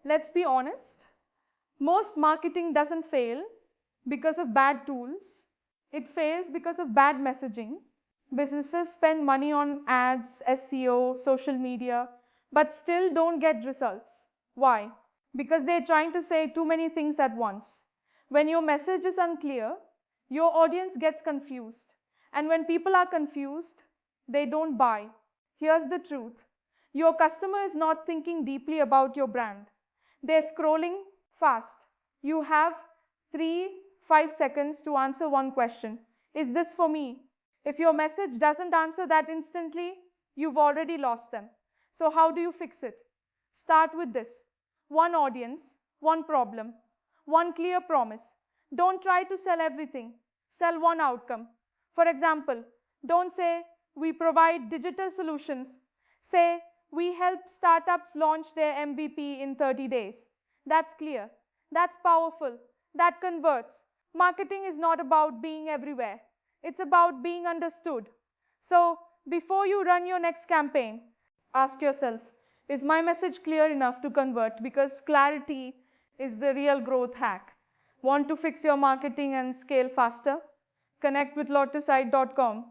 Let's be honest. Most marketing doesn't fail because of bad tools. It fails because of bad messaging. Businesses spend money on ads, SEO, social media, but still don't get results. Why? Because they're trying to say too many things at once. When your message is unclear, your audience gets confused. And when people are confused, they don't buy. Here's the truth. Your customer is not thinking deeply about your brand. They're scrolling fast. You have 3-5 seconds to answer one question. Is this for me? If your message doesn't answer that instantly, you've already lost them. So how do you fix it? Start with this. One audience, one problem, one clear promise. Don't try to sell everything. Sell one outcome. For example, don't say, we provide digital solutions. Say, we help startups launch their MVP in 30 days. That's clear. That's powerful. That converts. Marketing is not about being everywhere. It's about being understood. So, before you run your next campaign, ask yourself, is my message clear enough to convert? Because clarity is the real growth hack. Want to fix your marketing and scale faster? Connect with lotusite.com.